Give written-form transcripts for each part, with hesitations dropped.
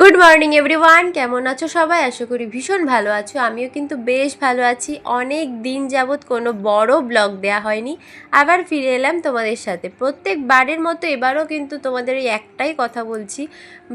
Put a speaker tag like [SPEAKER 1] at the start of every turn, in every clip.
[SPEAKER 1] Good morning everyone, কেমন আছো সবাই? আশা করি ভীষণ ভালো আছো। আমিও কিন্তু বেশ ভালো আছি। অনেক দিন যাবৎ কোনো বড় ব্লগ দেয়া হয়নি, আবার ফিরে এলাম তোমাদের সাথে। প্রত্যেকবারের মতো এবারও কিন্তু তোমাদের এই একটাই কথা বলছি,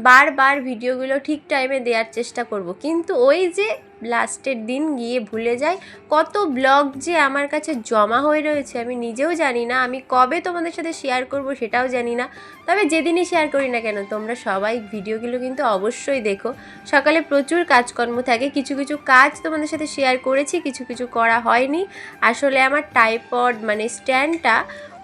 [SPEAKER 1] বারবার ভিডিওগুলো ঠিক টাইমে দেওয়ার চেষ্টা করব, কিন্তু ওই যে লাস্টের দিন গিয়ে ভুলে যাই। কত ব্লগ যে আমার কাছে জমা হয়ে রয়েছে আমি নিজেও জানি না, আমি কবে তোমাদের সাথে শেয়ার করব সেটাও জানি না। তবে যেদিনই শেয়ার করি না কেন তোমরা সবাই ভিডিওগুলো কিন্তু অবশ্যই দেখো। সকালে প্রচুর কাজকর্ম থাকে, কিছু কিছু কাজ তোমাদের সাথে শেয়ার করেছি, কিছু কিছু করা হয়নি। আসলে আমার ট্রাইপড মানে স্ট্যান্ডটা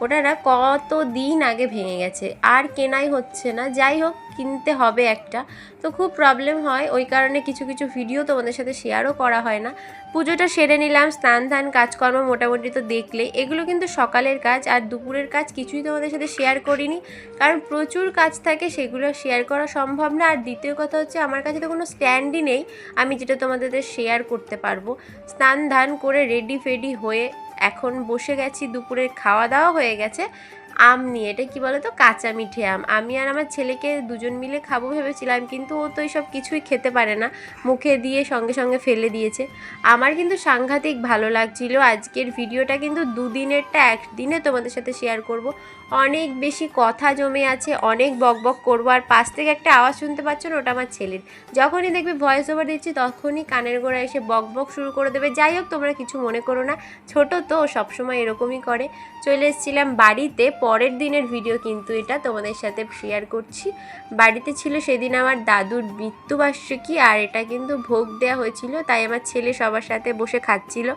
[SPEAKER 1] ওটা না কত দিন আগে ভেঙে গেছে, আর কেনাই হচ্ছে না। যাই হোক, কিনতে হবে একটা, তো খুব প্রবলেম হয়, ওই কারণে কিছু কিছু ভিডিও তোমাদের সাথে শেয়ারও করা হয় না। পুজোটা সেরে নিলাম, স্নান ধান কাজকর্ম মোটামুটি তো দেখলে, এগুলো কিন্তু সকালের কাজ, আর দুপুরের কাজ কিছুই তোমাদের সাথে শেয়ার করিনি, কারণ প্রচুর কাজ থাকে, সেগুলো শেয়ার করা সম্ভব না। আর দ্বিতীয় কথা হচ্ছে আমার কাছে তো কোনো স্ট্যান্ডই নেই আমি যেটা তোমাদের শেয়ার করতে পারবো। স্নান ধান করে রেডি ফেডি হয়ে এখন বসে গেছি, দুপুরের খাওয়া দাওয়া হয়ে গেছে। আম নিয়ে, এটা কি বলো তো, কাঁচা মিঠে আম, আমি আর আমার ছেলেকে দুজন মিলে খাবো ভেবেছিলাম, কিন্তু ও তো এইসব কিছুই খেতে পারে না, মুখে দিয়ে সঙ্গে সঙ্গে ফেলে দিয়েছে। আমার কিন্তু সাংঘাতিক ভালো লাগছিল। আজকের ভিডিওটা কিন্তু দুদিনেরটা একদিনে তোমাদের সাথে শেয়ার করব। অনেক বেশি কথা জমে আছে, অনেক বকবক করবো। আর পাশ থেকে একটা আওয়াজ শুনতে পাচ্ছ না, ওটা আমার ছেলের। যখনই দেখবি ভয়েস ওভার দিচ্ছি তখনই কানের গোড়া এসে বকবক শুরু করে দেবে। যাই হোক, তোমরা কিছু মনে করো না, ছোট তো সবসময় এরকমই করে। চলে এসেছিলাম বাড়িতে, পরের দিনের ভিডিও কিন্তু এটা তোমাদের সাথে শেয়ার করছি। বাড়িতে ছিল সেদিন আমার দাদুর মৃত্যুবার্ষিকী, আর এটা কিন্তু ভোগ দেওয়া হয়েছিল, তাই আমার ছেলে সবার সাথে বসে খাচ্ছিল।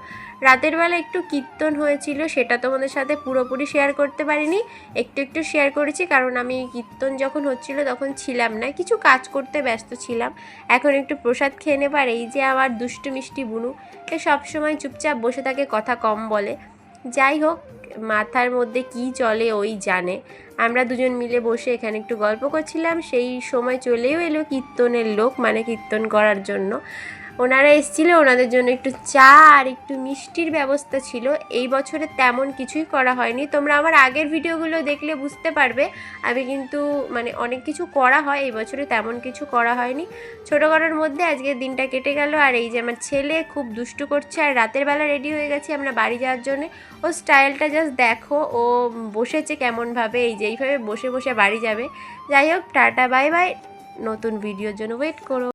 [SPEAKER 1] রাতের বেলা একটু কীর্তন হয়েছিল, সেটা তোমাদের সাথে পুরোপুরি শেয়ার করতে পারিনি, একটু একটু শেয়ার করেছি, কারণ আমি কীর্তন যখন হচ্ছিল তখন ছিলাম না, কিছু কাজ করতে ব্যস্ত ছিলাম। এখন একটু প্রসাদ খেয়ে নেবার। এই যে আমার দুষ্টু মিষ্টি বুনু, এ সবসময় চুপচাপ বসে থাকে, কথা কম বলে। যাই হোক, মাথার মধ্যে কি চলে ওই জানে। আমরা দুজন মিলে বসে এখানে একটু গল্প করছিলাম, সেই সময় চলেও এলো কীর্তনের লোক, মানে কীর্তন করার জন্য ওনারা এসেছিলো। ওনাদের জন্য একটু চা আর একটু মিষ্টির ব্যবস্থা ছিল। এই বছরে তেমন কিছুই করা হয়নি, তোমরা আমার আগের ভিডিওগুলো দেখলে বুঝতে পারবে। আমি কিন্তু মানে অনেক কিছু করা হয়, এই বছরে তেমন কিছু করা হয়নি। ছোটো করার মধ্যে আজকের দিনটা কেটে গেল। আর এই যে আমার ছেলে খুব দুষ্টু করছে, আর রাতের বেলা রেডি হয়ে গেছি আমরা বাড়ি যাওয়ার জন্য। ও স্টাইলটা জাস্ট দেখো, ও বসেছে কেমনভাবে, এই যে এইভাবে বসে বসে বাড়ি যাবে। যাই হোক, টাটা বাই বাই, নতুন ভিডিওর জন্য ওয়েট করো।